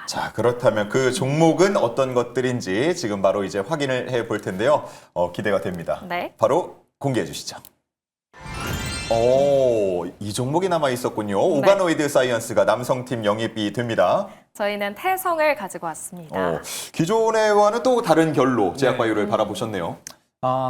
자, 그렇다면 그 종목은 어떤 것들인지 지금 바로 이제 확인을 해 볼 텐데요. 기대가 됩니다. 네. 바로 공개해 주시죠. 오, 이 종목이 남아 있었군요. 네. 오가노이드 사이언스가 남성팀 영입이 됩니다. 저희는 태성을 가지고 왔습니다. 기존에와는 또 다른 결로 제약바이오를 바라보셨네요.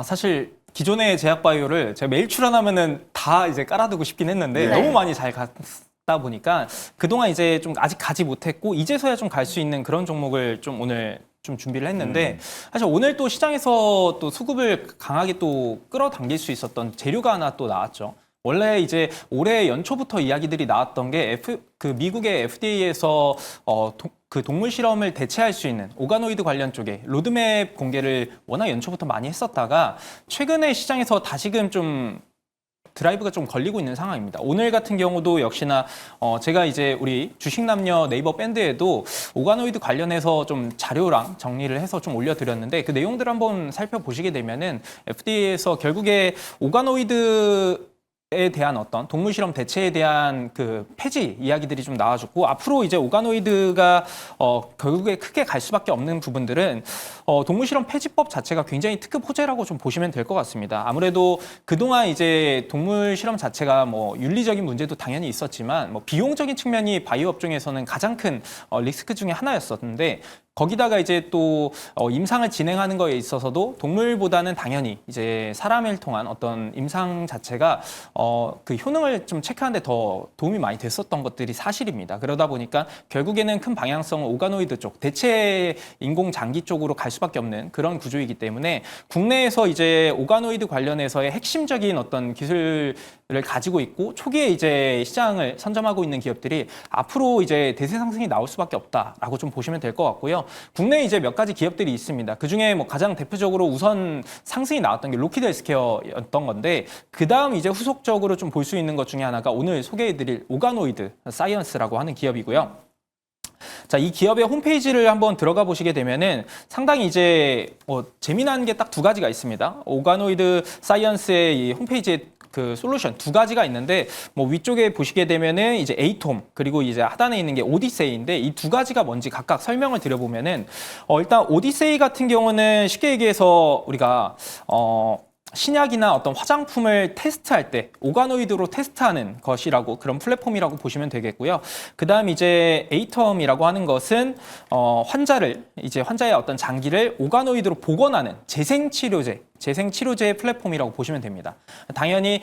사실 기존의 제약바이오를 제가 매일 출연하면은 다 이제 깔아두고 싶긴 했는데 네. 너무 많이 잘 갔다 보니까 그동안 이제 좀 아직 가지 못했고 이제서야 좀 갈 수 있는 그런 종목을 좀 오늘 좀 준비를 했는데 사실 오늘 또 시장에서 또 수급을 강하게 또 끌어당길 수 있었던 재료가 하나 또 나왔죠. 원래 이제 올해 연초부터 이야기들이 나왔던 게 그 미국의 FDA에서 그 동물 실험을 대체할 수 있는 오가노이드 관련 쪽에 로드맵 공개를 워낙 연초부터 많이 했었다가 최근에 시장에서 다시금 좀 드라이브가 좀 걸리고 있는 상황입니다. 오늘 같은 경우도 역시나 제가 이제 우리 주식남녀 네이버 밴드에도 오가노이드 관련해서 좀 자료랑 정리를 해서 좀 올려드렸는데 그 내용들 한번 살펴보시게 되면은 FDA에서 결국에 오가노이드 에 대한 어떤 동물 실험 대체에 대한 그 폐지 이야기들이 좀 나와줬고 앞으로 이제 오가노이드가 결국에 크게 갈 수밖에 없는 부분들은 동물 실험 폐지법 자체가 굉장히 특급 호재라고 좀 보시면 될 것 같습니다. 아무래도 그동안 이제 동물 실험 자체가 뭐 윤리적인 문제도 당연히 있었지만 뭐 비용적인 측면이 바이오 업종에서는 가장 큰 리스크 중에 하나였었는데 거기다가 이제 또 임상을 진행하는 거에 있어서도 동물보다는 당연히 이제 사람을 통한 어떤 임상 자체가 그 효능을 좀 체크하는 데 더 도움이 많이 됐었던 것들이 사실입니다. 그러다 보니까 결국에는 큰 방향성은 오가노이드 쪽, 대체 인공 장기 쪽으로 갈 수밖에 없는 그런 구조이기 때문에 국내에서 이제 오가노이드 관련해서의 핵심적인 어떤 기술을 가지고 있고 초기에 이제 시장을 선점하고 있는 기업들이 앞으로 이제 대세 상승이 나올 수밖에 없다라고 좀 보시면 될 것 같고요. 국내에 이제 몇 가지 기업들이 있습니다. 그 중에 뭐 가장 대표적으로 우선 상승이 나왔던 게 로키드 헬스케어였던 건데 그 다음 이제 후속적으로 좀 볼 수 있는 것 중에 하나가 오늘 소개해드릴 오가노이드 사이언스라고 하는 기업이고요. 자, 이 기업의 홈페이지를 한번 들어가 보시게 되면은 상당히 이제 재미난 게 딱 두 가지가 있습니다. 오가노이드 사이언스의 이 홈페이지에 그 솔루션 두 가지가 있는데 뭐 위쪽에 보시게 되면은 이제 에이톰 그리고 이제 하단에 있는 게 오디세이인데 이 두 가지가 뭔지 각각 설명을 드려보면은 일단 오디세이 같은 경우는 쉽게 얘기해서 우리가 신약이나 어떤 화장품을 테스트할 때 오가노이드로 테스트하는 것이라고 그런 플랫폼이라고 보시면 되겠고요. 그다음 이제 에이텀이라고 하는 것은 환자의 어떤 장기를 오가노이드로 복원하는 재생치료제 플랫폼이라고 보시면 됩니다. 당연히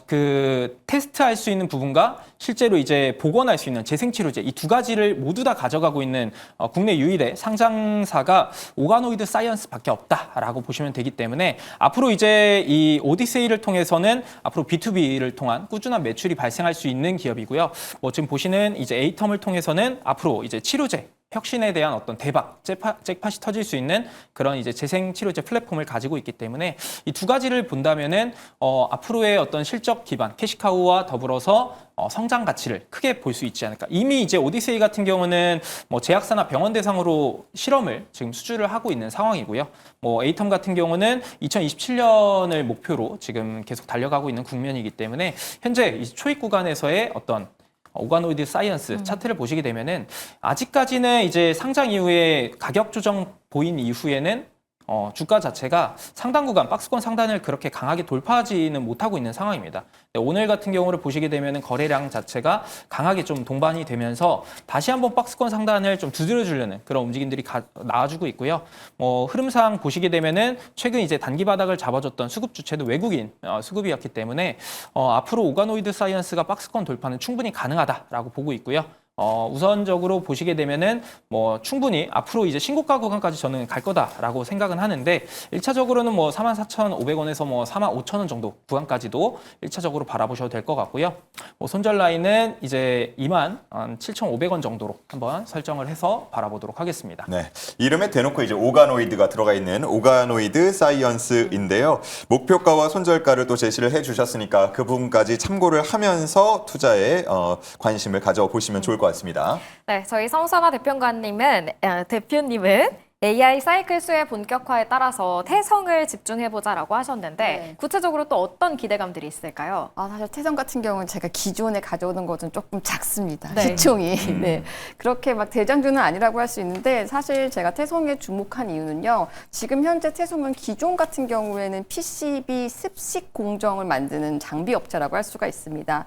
그 테스트할 수 있는 부분과 실제로 이제 복원할 수 있는 재생치료제 이 두 가지를 모두 다 가져가고 있는 국내 유일의 상장사가 오가노이드 사이언스밖에 없다라고 보시면 되기 때문에 앞으로 이제 이 오디세이를 통해서는 앞으로 B2B를 통한 꾸준한 매출이 발생할 수 있는 기업이고요. 지금 보시는 이제 에이텀을 통해서는 앞으로 이제 치료제 혁신에 대한 어떤 잭팟이 터질 수 있는 그런 이제 재생치료제 플랫폼을 가지고 있기 때문에 이 두 가지를 본다면은 앞으로의 어떤 실적 기반 캐시카우와 더불어서 성장 가치를 크게 볼 수 있지 않을까. 이미 이제 오디세이 같은 경우는 뭐 제약사나 병원 대상으로 실험을 지금 수주를 하고 있는 상황이고요. 에이텀 같은 경우는 2027년을 목표로 지금 계속 달려가고 있는 국면이기 때문에 현재 이 초입 구간에서의 어떤 오가노이드 사이언스 차트를 보시게 되면은 아직까지는 이제 상장 이후에 가격 조정 보인 이후에는 주가 자체가 상단 구간, 박스권 상단을 그렇게 강하게 돌파하지는 못하고 있는 상황입니다. 오늘 같은 경우를 보시게 되면 거래량 자체가 강하게 좀 동반이 되면서 다시 한번 박스권 상단을 좀 두드려주려는 그런 움직임들이 나와주고 있고요. 흐름상 보시게 되면은 최근 이제 단기 바닥을 잡아줬던 수급 주체도 외국인 수급이었기 때문에 앞으로 오가노이드 사이언스가 박스권 돌파는 충분히 가능하다라고 보고 있고요. 우선적으로 보시게 되면은 충분히 앞으로 이제 신고가 구간까지 저는 갈 거다라고 생각은 하는데 1차적으로는 44,500원에서 45,000원 정도 구간까지도 1차적으로 바라보셔도 될 것 같고요. 손절 라인은 이제 27,500원 정도로 한번 설정을 해서 바라보도록 하겠습니다. 네, 이름에 대놓고 이제 오가노이드가 들어가 있는 오가노이드 사이언스인데요. 목표가와 손절가를 또 제시를 해주셨으니까 그 부분까지 참고를 하면서 투자에 관심을 가져보시면 좋을 것 같습니다. 네, 저희 성선아 대표님은 AI 사이클 수의 본격화에 따라서 태성을 집중해보자라고 하셨는데 네. 구체적으로 또 어떤 기대감들이 있을까요? 사실 태성 같은 경우는 제가 기존에 가져오는 것은 조금 작습니다. 네. 기총이. 네. 그렇게 막 대장주는 아니라고 할 수 있는데 사실 제가 태성에 주목한 이유는요. 지금 현재 태성은 기존 같은 경우에는 PCB 습식 공정을 만드는 장비 업체라고 할 수가 있습니다.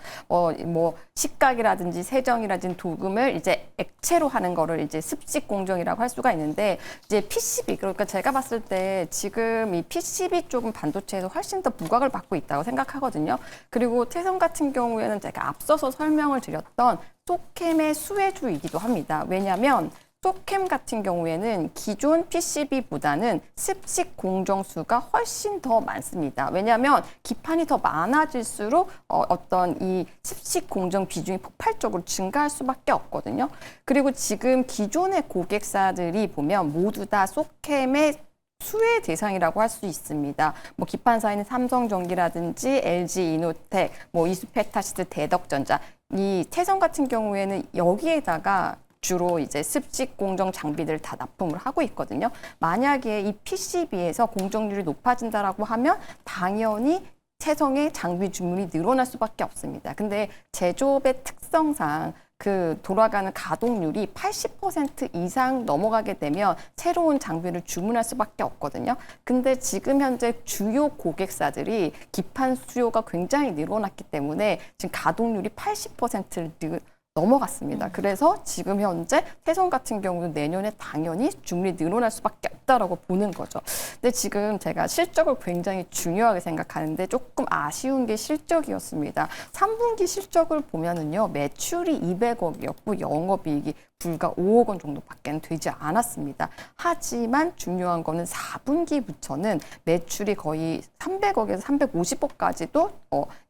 뭐 식각이라든지 세정이라든지 도금을 이제 액체로 하는 거를 이제 습식 공정이라고 할 수가 있는데 이제 PCB, 그러니까 제가 봤을 때 지금 이 PCB 쪽은 반도체에서 훨씬 더 부각을 받고 있다고 생각하거든요. 그리고 태성 같은 경우에는 제가 앞서서 설명을 드렸던 소캠의 수혜주이기도 합니다. 왜냐하면 소캠 같은 경우에는 기존 PCB보다는 습식 공정수가 훨씬 더 많습니다. 왜냐하면 기판이 더 많아질수록 어떤 이 습식 공정 비중이 폭발적으로 증가할 수밖에 없거든요. 그리고 지금 기존의 고객사들이 보면 모두 다 소캠의 수혜 대상이라고 할 수 있습니다. 뭐 기판사에는 삼성전기라든지 LG 이노텍, 뭐 이수페타시스, 대덕전자, 이 태성 같은 경우에는 여기에다가 주로 이제 습식 공정 장비들을 다 납품을 하고 있거든요. 만약에 이 PCB에서 공정률이 높아진다라고 하면 당연히 태성의 장비 주문이 늘어날 수밖에 없습니다. 근데 제조업의 특성상 그 돌아가는 가동률이 80% 이상 넘어가게 되면 새로운 장비를 주문할 수밖에 없거든요. 근데 지금 현재 주요 고객사들이 기판 수요가 굉장히 늘어났기 때문에 지금 가동률이 80%를 넘어갔습니다. 그래서 지금 현재 태성 같은 경우는 내년에 당연히 주문이 늘어날 수밖에 없다라고 보는 거죠. 근데 지금 제가 실적을 굉장히 중요하게 생각하는데 조금 아쉬운 게 실적이었습니다. 3분기 실적을 보면은요, 매출이 200억이었고 영업이익이 불과 5억 원 정도밖에 되지 않았습니다. 하지만 중요한 거는 4분기부터는 매출이 거의 300억에서 350억까지도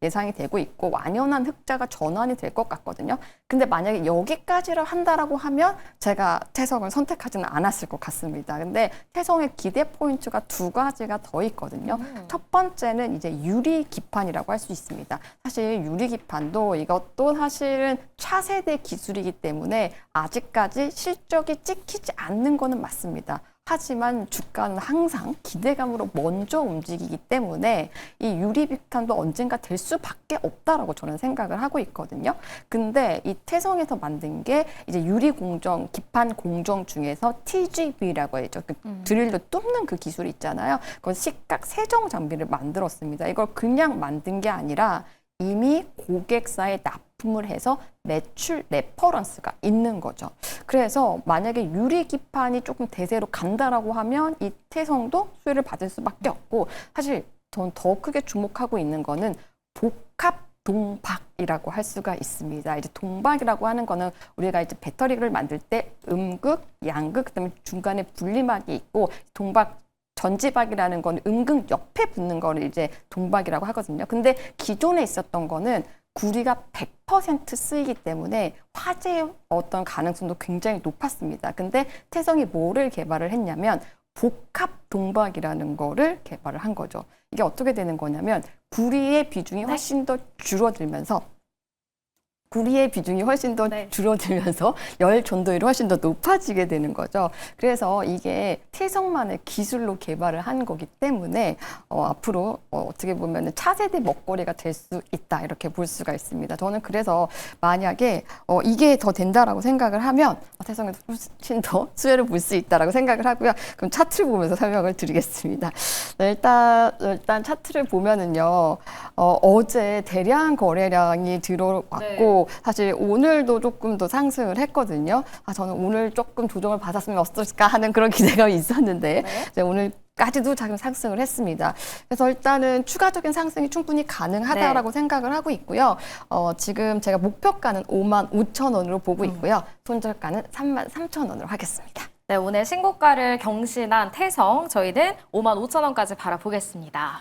예상이 되고 있고 완연한 흑자가 전환이 될 것 같거든요. 근데 만약에 여기까지를 한다라고 하면 제가 태성을 선택하지는 않았을 것 같습니다. 근데 태성의 기대 포인트가 두 가지가 더 있거든요. 첫 번째는 이제 유리 기판이라고 할 수 있습니다. 사실 유리 기판도 이것도 사실은 차세대 기술이기 때문에 아직까지 실적이 찍히지 않는 거는 맞습니다. 하지만 주가는 항상 기대감으로 먼저 움직이기 때문에 이 유리비칸도 언젠가 될 수밖에 없다라고 저는 생각을 하고 있거든요. 근데 이 태성에서 만든 게 이제 유리 공정, 기판 공정 중에서 TGV라고 하죠. 그 드릴로 뚫는 그 기술이 있잖아요. 그건 식각 세정 장비를 만들었습니다. 이걸 그냥 만든 게 아니라 이미 고객사에 납품을 해서 매출 레퍼런스가 있는 거죠. 그래서 만약에 유리 기판이 조금 대세로 간다라고 하면 이 태성도 수혜를 받을 수밖에 없고, 사실 전 더 크게 주목하고 있는 거는 복합 동박이라고 할 수가 있습니다. 이제 동박이라고 하는 거는 우리가 이제 배터리를 만들 때 음극, 양극, 그다음에 중간에 분리막이 있고, 동박 전지박이라는 건 음극 옆에 붙는 거를 이제 동박이라고 하거든요. 근데 기존에 있었던 거는 구리가 100% 쓰이기 때문에 화재의 어떤 가능성도 굉장히 높았습니다. 근데 태성이 뭐를 개발을 했냐면 복합 동박이라는 거를 개발을 한 거죠. 이게 어떻게 되는 거냐면 구리의 비중이 훨씬 더 줄어들면서 열 전도율이 훨씬 더 높아지게 되는 거죠. 그래서 이게 태성만의 기술로 개발을 한 거기 때문에 앞으로 어떻게 보면 차세대 먹거리가 될 수 있다, 이렇게 볼 수가 있습니다. 저는 그래서 만약에 이게 더 된다라고 생각을 하면 태성에서 훨씬 더 수혜를 볼 수 있다라고 생각을 하고요. 그럼 차트를 보면서 설명을 드리겠습니다. 네, 일단 차트를 보면은요, 어제 대량 거래량이 들어왔고, 사실 오늘도 조금 더 상승을 했거든요. 저는 오늘 조금 조정을 받았으면 어떨까 하는 그런 기대감이 있었는데, 이제 오늘까지도 작은 상승을 했습니다. 그래서 일단은 추가적인 상승이 충분히 가능하다라고 생각을 하고 있고요. 지금 제가 목표가는 55,000원으로 보고 있고요. 손절가는 33,000원으로 하겠습니다. 네, 오늘 신고가를 경신한 태성, 저희는 55,000원까지 바라보겠습니다.